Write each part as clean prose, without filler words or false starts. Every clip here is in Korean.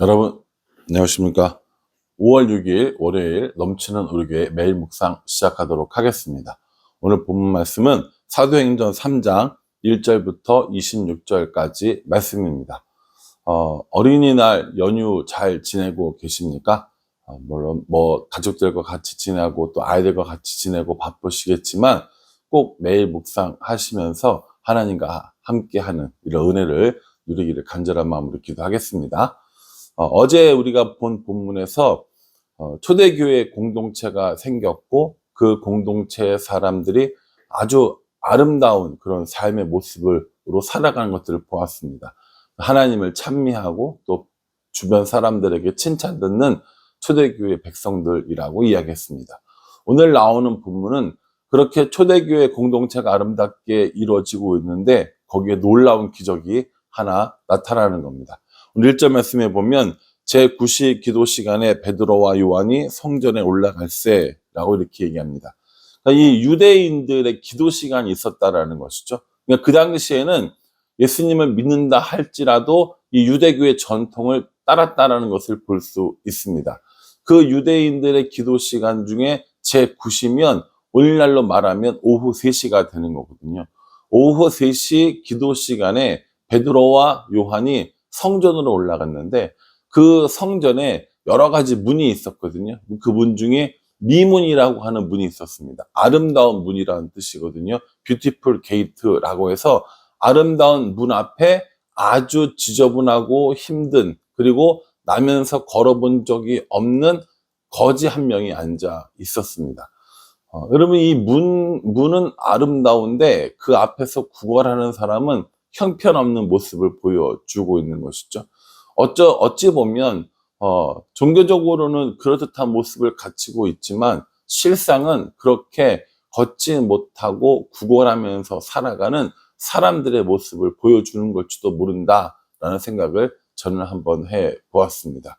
여러분, 안녕하십니까? 5월 6일 월요일 넘치는 우리 교회 매일 묵상 시작하도록 하겠습니다. 오늘 본문 말씀은 사도행전 3장 1절부터 26절까지 말씀입니다. 어린이날 연휴 잘 지내고 계십니까? 물론 가족들과 같이 지내고 또 아이들과 같이 지내고 바쁘시겠지만 꼭 매일 묵상하시면서 하나님과 함께하는 이런 은혜를 누리기를 간절한 마음으로 기도하겠습니다. 어제 우리가 본 본문에서 초대교회 공동체가 생겼고 그 공동체의 사람들이 아주 아름다운 그런 삶의 모습으로 살아가는 것들을 보았습니다. 하나님을 찬미하고 또 주변 사람들에게 칭찬 듣는 초대교회 백성들이라고 이야기했습니다. 오늘 나오는 본문은 그렇게 초대교회 공동체가 아름답게 이루어지고 있는데 거기에 놀라운 기적이 하나 나타나는 겁니다. 오늘 1절 말씀에 보면 제9시 기도 시간에 베드로와 요한이 성전에 올라갈세라고 이렇게 얘기합니다. 그러니까 이 유대인들의 기도 시간이 있었다라는 것이죠. 그러니까 그 당시에는 예수님을 믿는다 할지라도 이 유대교의 전통을 따랐다라는 것을 볼 수 있습니다. 그 유대인들의 기도 시간 중에 제9시면 오늘날로 말하면 오후 3시가 되는 거거든요. 오후 3시 기도 시간에 베드로와 요한이 성전으로 올라갔는데 그 성전에 여러 가지 문이 있었거든요. 그 문 중에 미문이라고 하는 문이 있었습니다. 아름다운 문이라는 뜻이거든요. 뷰티풀 게이트라고 해서 아름다운 문 앞에 아주 지저분하고 힘든 그리고 나면서 걸어본 적이 없는 거지 한 명이 앉아 있었습니다. 여러분 이 문은 아름다운데 그 앞에서 구걸하는 사람은 형편없는 모습을 보여주고 있는 것이죠. 어찌 보면 종교적으로는 그럴듯한 모습을 갖추고 있지만 실상은 그렇게 걷지 못하고 구걸하면서 살아가는 사람들의 모습을 보여주는 걸지도 모른다라는 생각을 저는 한번 해보았습니다.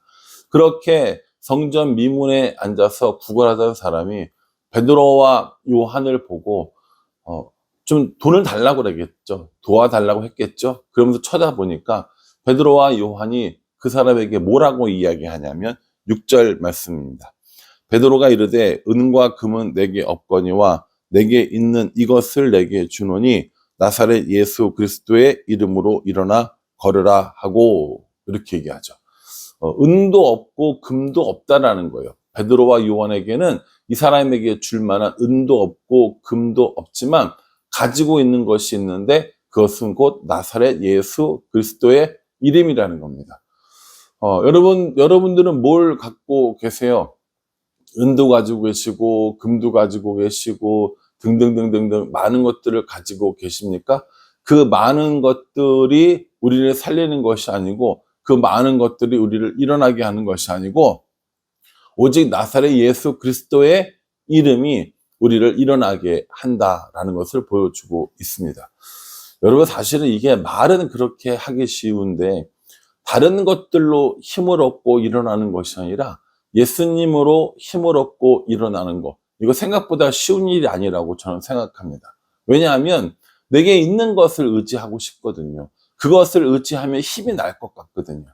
그렇게 성전 미문에 앉아서 구걸하던 사람이 베드로와 요한을 보고 좀 돈을 달라고 그러겠죠. 도와달라고 했겠죠. 그러면서 쳐다보니까 베드로와 요한이 그 사람에게 뭐라고 이야기하냐면 6절 말씀입니다. 베드로가 이르되 은과 금은 내게 없거니와 내게 있는 이것을 내게 주노니 나사렛 예수 그리스도의 이름으로 일어나 걸으라 하고 이렇게 얘기하죠. 은도 없고 금도 없다라는 거예요. 베드로와 요한에게는 이 사람에게 줄 만한 은도 없고 금도 없지만 가지고 있는 것이 있는데 그것은 곧 나사렛 예수 그리스도의 이름이라는 겁니다. 여러분들은 뭘 갖고 계세요? 은도 가지고 계시고 금도 가지고 계시고 등등등등등 많은 것들을 가지고 계십니까? 그 많은 것들이 우리를 살리는 것이 아니고 그 많은 것들이 우리를 일어나게 하는 것이 아니고 오직 나사렛 예수 그리스도의 이름이 우리를 일어나게 한다라는 것을 보여주고 있습니다. 여러분 사실은 이게 말은 그렇게 하기 쉬운데 다른 것들로 힘을 얻고 일어나는 것이 아니라 예수님으로 힘을 얻고 일어나는 것, 이거 생각보다 쉬운 일이 아니라고 저는 생각합니다. 왜냐하면 내게 있는 것을 의지하고 싶거든요. 그것을 의지하면 힘이 날 것 같거든요.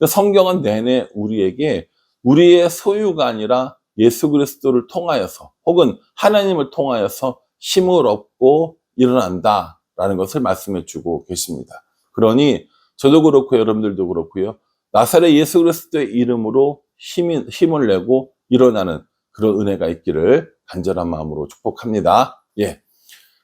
성경은 내내 우리에게 우리의 소유가 아니라 예수 그리스도를 통하여서 혹은 하나님을 통하여서 힘을 얻고 일어난다라는 것을 말씀해 주고 계십니다. 그러니 저도 그렇고 여러분들도 그렇고요. 나사렛 예수 그리스도의 이름으로 힘을 내고 일어나는 그런 은혜가 있기를 간절한 마음으로 축복합니다. 예.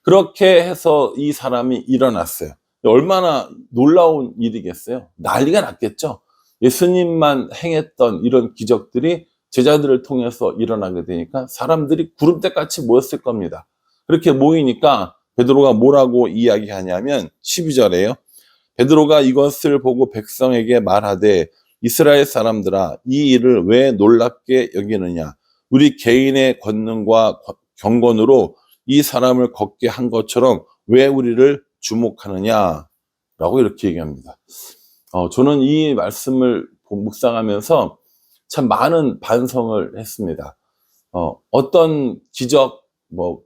그렇게 해서 이 사람이 일어났어요. 얼마나 놀라운 일이겠어요? 난리가 났겠죠? 예수님만 행했던 이런 기적들이 제자들을 통해서 일어나게 되니까 사람들이 구름대같이 모였을 겁니다. 그렇게 모이니까 베드로가 뭐라고 이야기하냐면 12절에요. 베드로가 이것을 보고 백성에게 말하되 이스라엘 사람들아 이 일을 왜 놀랍게 여기느냐 우리 개인의 권능과 경건으로 이 사람을 걷게 한 것처럼 왜 우리를 주목하느냐 라고 이렇게 얘기합니다. 저는 이 말씀을 묵상하면서 참 많은 반성을 했습니다. 어떤 기적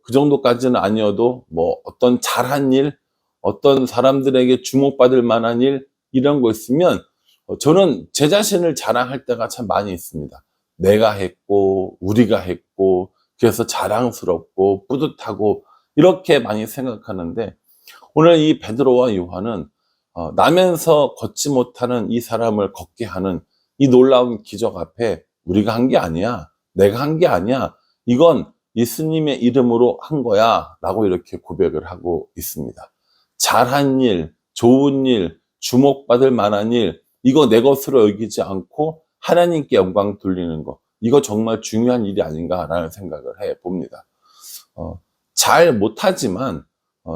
그 정도까지는 아니어도 어떤 잘한 일, 어떤 사람들에게 주목받을 만한 일 이런 거 있으면 저는 제 자신을 자랑할 때가 참 많이 있습니다. 내가 했고, 우리가 했고, 그래서 자랑스럽고, 뿌듯하고, 이렇게 많이 생각하는데, 오늘 이 베드로와 요한은 나면서 걷지 못하는 이 사람을 걷게 하는 이 놀라운 기적 앞에 우리가 한 게 아니야. 내가 한 게 아니야. 이건 예수님의 이름으로 한 거야. 라고 이렇게 고백을 하고 있습니다. 잘한 일, 좋은 일, 주목받을 만한 일, 이거 내 것으로 여기지 않고 하나님께 영광 돌리는 거. 이거 정말 중요한 일이 아닌가라는 생각을 해 봅니다. 잘 못하지만,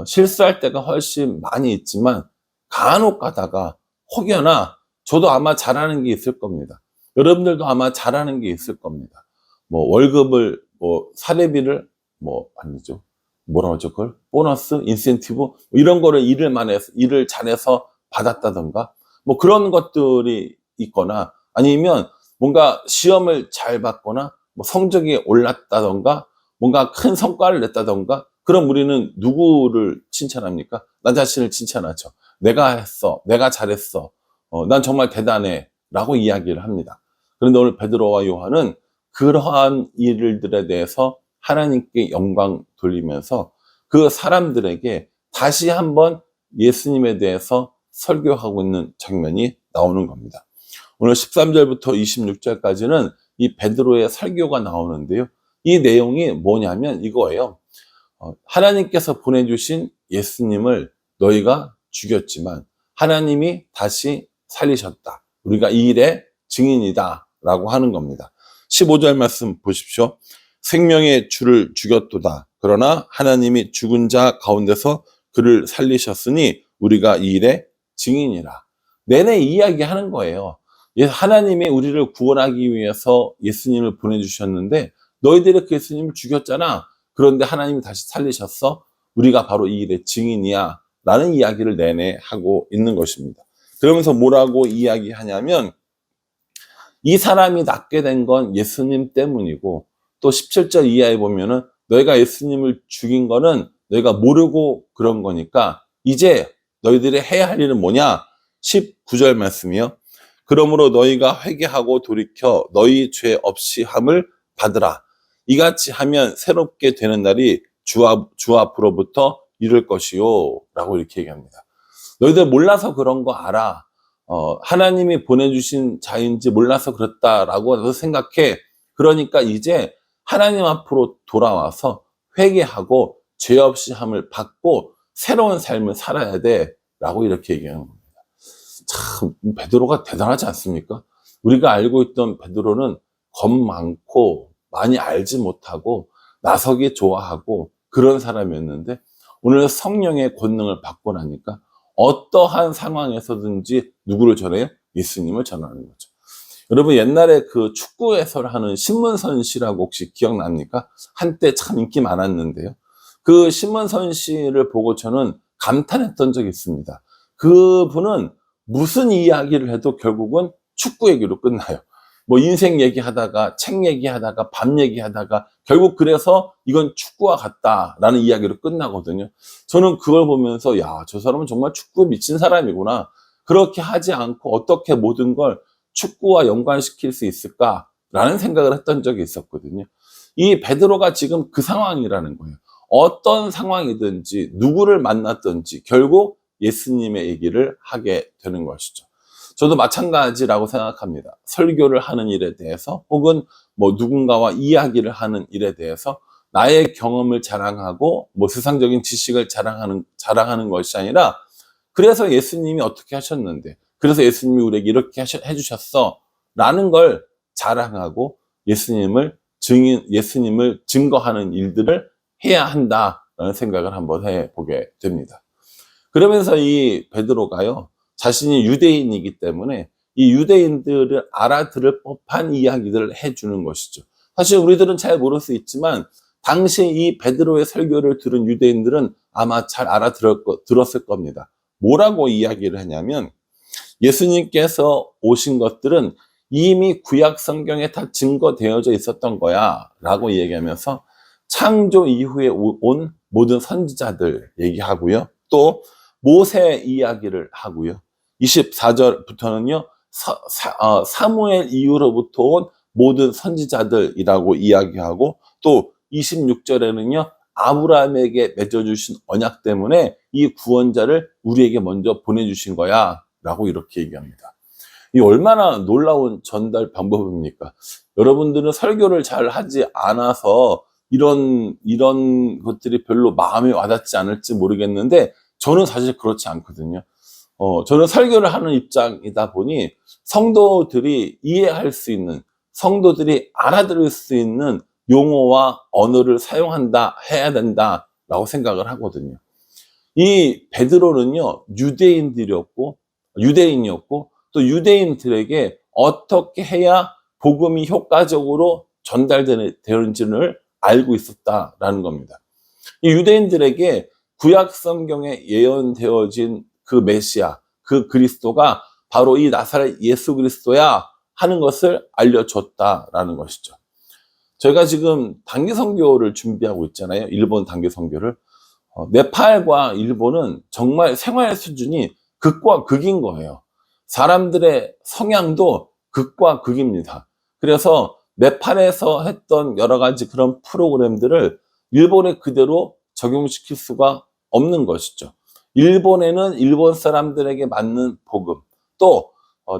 실수할 때가 훨씬 많이 있지만, 간혹 가다가 혹여나 저도 아마 잘하는 게 있을 겁니다. 여러분들도 아마 잘하는 게 있을 겁니다. 뭐 월급을, 사례비를, 아니죠. 뭐라고 하죠? 그걸? 보너스, 인센티브, 이런 거를 일을 잘해서 받았다던가, 뭐 그런 것들이 있거나, 아니면 뭔가 시험을 잘 봤거나, 뭐 성적이 올랐다던가, 뭔가 큰 성과를 냈다던가, 그럼 우리는 누구를 칭찬합니까? 나 자신을 칭찬하죠. 내가 했어. 내가 잘했어. 난 정말 대단해. 라고 이야기를 합니다. 그런데 오늘 베드로와 요한은 그러한 일들에 대해서 하나님께 영광 돌리면서 그 사람들에게 다시 한번 예수님에 대해서 설교하고 있는 장면이 나오는 겁니다. 오늘 13절부터 26절까지는 이 베드로의 설교가 나오는데요. 이 내용이 뭐냐면 이거예요. 하나님께서 보내주신 예수님을 너희가 죽였지만 하나님이 다시 살리셨다. 우리가 이 일의 증인이다. 라고 하는 겁니다. 15절 말씀 보십시오. 생명의 주를 죽였도다. 그러나 하나님이 죽은 자 가운데서 그를 살리셨으니 우리가 이 일의 증인이라. 내내 이야기하는 거예요. 하나님이 우리를 구원하기 위해서 예수님을 보내주셨는데 너희들이 그 예수님을 죽였잖아. 그런데 하나님이 다시 살리셨어. 우리가 바로 이 일의 증인이야. 라는 이야기를 내내 하고 있는 것입니다. 그러면서 뭐라고 이야기하냐면 이 사람이 낫게 된 건 예수님 때문이고 또 17절 이하에 보면은 너희가 예수님을 죽인 거는 너희가 모르고 그런 거니까 이제 너희들이 해야 할 일은 뭐냐? 19절 말씀이요. 그러므로 너희가 회개하고 돌이켜 너희 죄 없이 함을 받으라. 이같이 하면 새롭게 되는 날이 주 앞으로부터 이룰 것이요. 라고 이렇게 얘기합니다. 너희들 몰라서 그런 거 알아. 하나님이 보내주신 자인지 몰라서 그렇다라고 생각해. 그러니까 이제 하나님 앞으로 돌아와서 회개하고 죄 없이 함을 받고 새로운 삶을 살아야 돼. 라고 이렇게 얘기하는 겁니다. 참, 베드로가 대단하지 않습니까? 우리가 알고 있던 베드로는 겁 많고 많이 알지 못하고 나서기 좋아하고 그런 사람이었는데 오늘 성령의 권능을 받고 나니까 어떠한 상황에서든지 누구를 전해요? 예수님을 전하는 거죠. 여러분 옛날에 그 축구 해설하는 신문선 씨라고 혹시 기억납니까? 한때 참 인기 많았는데요. 그 신문선 씨를 보고 저는 감탄했던 적이 있습니다. 그분은 무슨 이야기를 해도 결국은 축구 얘기로 끝나요. 뭐 인생 얘기하다가 책 얘기하다가 밥 얘기하다가 결국 그래서 이건 축구와 같다라는 이야기로 끝나거든요. 저는 그걸 보면서 야, 저 사람은 정말 축구에 미친 사람이구나. 그렇게 하지 않고 어떻게 모든 걸 축구와 연관시킬 수 있을까라는 생각을 했던 적이 있었거든요. 이 베드로가 지금 그 상황이라는 거예요. 어떤 상황이든지 누구를 만났든지 결국 예수님의 얘기를 하게 되는 것이죠. 저도 마찬가지라고 생각합니다. 설교를 하는 일에 대해서 혹은 뭐 누군가와 이야기를 하는 일에 대해서 나의 경험을 자랑하고 뭐 세상적인 지식을 자랑하는 것이 아니라 그래서 예수님이 어떻게 하셨는데 그래서 예수님이 우리에게 이렇게 해주셨어 라는 걸 자랑하고 예수님을 증거하는 일들을 해야 한다라는 생각을 한번 해보게 됩니다. 그러면서 이 베드로가요, 자신이 유대인이기 때문에 이 유대인들을 알아들을 법한 이야기들을 해주는 것이죠. 사실 우리들은 잘 모를 수 있지만 당시 이 베드로의 설교를 들은 유대인들은 아마 잘 알아들었을 겁니다. 뭐라고 이야기를 하냐면 예수님께서 오신 것들은 이미 구약 성경에 다 증거되어져 있었던 거야 라고 얘기하면서 창조 이후에 온 모든 선지자들 얘기하고요. 또 모세 이야기를 하고요. 24절부터는요. 사무엘 이후로부터 온 모든 선지자들이라고 이야기하고, 또 26절에는요 아브라함에게 맺어주신 언약 때문에 이 구원자를 우리에게 먼저 보내주신 거야 라고 이렇게 얘기합니다. 이 얼마나 놀라운 전달 방법입니까? 여러분들은 설교를 잘 하지 않아서 이런 것들이 별로 마음에 와닿지 않을지 모르겠는데, 저는 사실 그렇지 않거든요. 저는 설교를 하는 입장이다 보니 성도들이 이해할 수 있는, 성도들이 알아들을 수 있는 용어와 언어를 해야 된다라고 생각을 하거든요. 이 베드로는요, 유대인이었고, 또 유대인들에게 어떻게 해야 복음이 효과적으로 전달되는지를 알고 있었다라는 겁니다. 이 유대인들에게 구약 성경에 예언되어진 그 메시아, 그 그리스도가 바로 이 나사렛 예수 그리스도야 하는 것을 알려줬다라는 것이죠. 저희가 지금 단기 선교를 준비하고 있잖아요. 일본 단기 선교를. 네팔과 일본은 정말 생활 수준이 극과 극인 거예요. 사람들의 성향도 극과 극입니다. 그래서 네팔에서 했던 여러 가지 그런 프로그램들을 일본에 그대로 적용시킬 수가 없는 것이죠. 일본에는 일본 사람들에게 맞는 복음, 또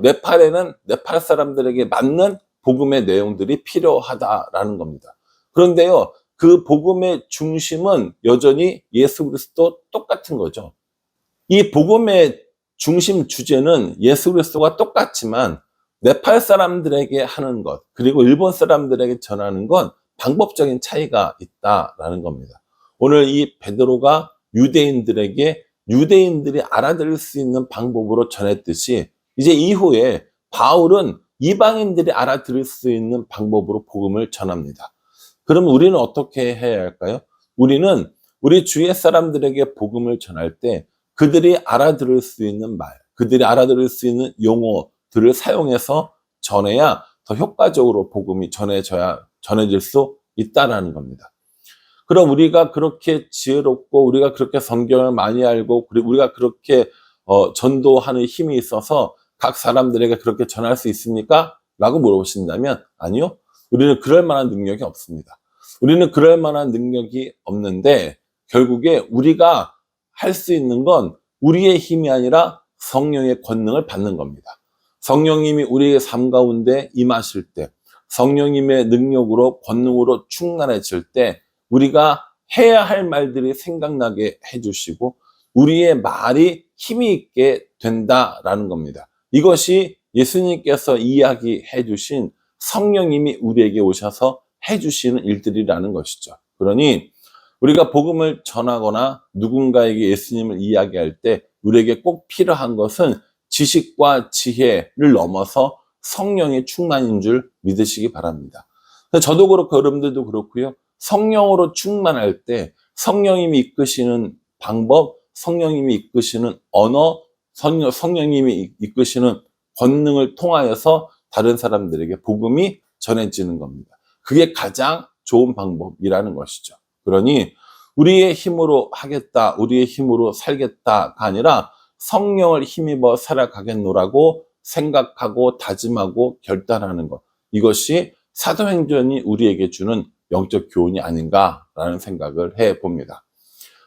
네팔에는 네팔 사람들에게 맞는 복음의 내용들이 필요하다라는 겁니다. 그런데요, 그 복음의 중심은 여전히 예수 그리스도 똑같은 거죠. 이 복음의 중심 주제는 예수 그리스도가 똑같지만 네팔 사람들에게 하는 것, 그리고 일본 사람들에게 전하는 건 방법적인 차이가 있다라는 겁니다. 오늘 이 베드로가 유대인들에게 유대인들이 알아들을 수 있는 방법으로 전했듯이, 이제 이후에 바울은 이방인들이 알아들을 수 있는 방법으로 복음을 전합니다. 그럼 우리는 어떻게 해야 할까요? 우리는 우리 주위의 사람들에게 복음을 전할 때 그들이 알아들을 수 있는 말, 그들이 알아들을 수 있는 용어들을 사용해서 전해야 더 효과적으로 복음이 전해질 수 있다는 겁니다. 그럼 우리가 그렇게 지혜롭고, 우리가 그렇게 성경을 많이 알고, 그리고 우리가 그렇게 전도하는 힘이 있어서 각 사람들에게 그렇게 전할 수 있습니까? 라고 물어보신다면, 아니요. 우리는 그럴 만한 능력이 없습니다. 우리는 그럴 만한 능력이 없는데, 결국에 우리가 할 수 있는 건 우리의 힘이 아니라 성령의 권능을 받는 겁니다. 성령님이 우리의 삶 가운데 임하실 때, 성령님의 능력으로, 권능으로 충만해질 때, 우리가 해야 할 말들이 생각나게 해주시고 우리의 말이 힘이 있게 된다라는 겁니다. 이것이 예수님께서 이야기해 주신 성령님이 우리에게 오셔서 해주시는 일들이라는 것이죠. 그러니 우리가 복음을 전하거나 누군가에게 예수님을 이야기할 때 우리에게 꼭 필요한 것은 지식과 지혜를 넘어서 성령의 충만인 줄 믿으시기 바랍니다. 저도 그렇고 여러분들도 그렇고요. 성령으로 충만할 때 성령님이 이끄시는 방법, 성령님이 이끄시는 언어, 성령님이 이끄시는 권능을 통하여서 다른 사람들에게 복음이 전해지는 겁니다. 그게 가장 좋은 방법이라는 것이죠. 그러니 우리의 힘으로 하겠다, 우리의 힘으로 살겠다가 아니라 성령을 힘입어 살아가겠노라고 생각하고 다짐하고 결단하는 것. 이것이 사도행전이 우리에게 주는 영적 교훈이 아닌가라는 생각을 해봅니다.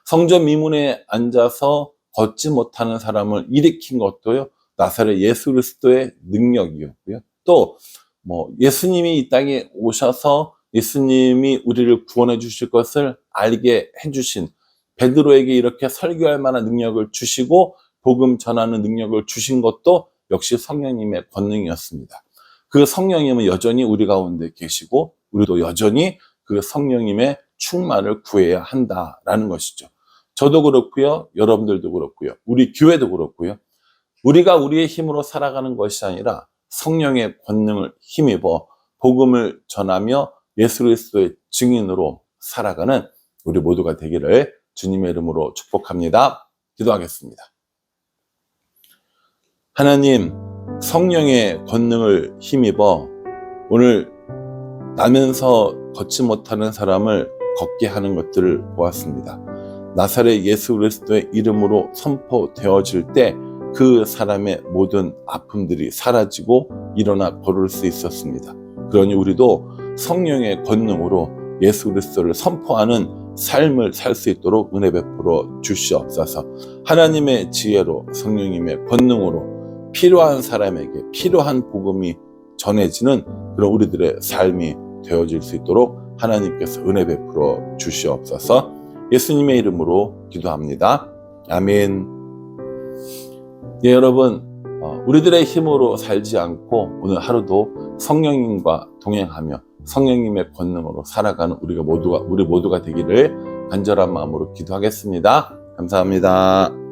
성전 미문에 앉아서 걷지 못하는 사람을 일으킨 것도요, 나사렛 예수 그리스도의 능력이었고요. 또 예수님이 이 땅에 오셔서 예수님이 우리를 구원해 주실 것을 알게 해주신 베드로에게 이렇게 설교할 만한 능력을 주시고 복음 전하는 능력을 주신 것도 역시 성령님의 권능이었습니다. 그 성령님은 여전히 우리 가운데 계시고 우리도 여전히 그 성령님의 충만을 구해야 한다라는 것이죠. 저도 그렇고요, 여러분들도 그렇고요, 우리 교회도 그렇고요. 우리가 우리의 힘으로 살아가는 것이 아니라 성령의 권능을 힘입어 복음을 전하며 예수 그리스도의 증인으로 살아가는 우리 모두가 되기를 주님의 이름으로 축복합니다. 기도하겠습니다. 하나님, 성령의 권능을 힘입어 오늘 나면서 걷지 못하는 사람을 걷게 하는 것들을 보았습니다. 나사렛 예수 그리스도의 이름으로 선포되어질 때 그 사람의 모든 아픔들이 사라지고 일어나 걸을 수 있었습니다. 그러니 우리도 성령의 권능으로 예수 그리스도를 선포하는 삶을 살 수 있도록 은혜 베풀어 주시옵소서. 하나님의 지혜로 성령님의 권능으로 필요한 사람에게 필요한 복음이 전해지는 그런 우리들의 삶이 되어질 수 있도록 하나님께서 은혜 베풀어 주시옵소서. 예수님의 이름으로 기도합니다. 아멘. 예, 여러분, 우리들의 힘으로 살지 않고 오늘 하루도 성령님과 동행하며 성령님의 권능으로 살아가는 우리 모두가 되기를 간절한 마음으로 기도하겠습니다. 감사합니다.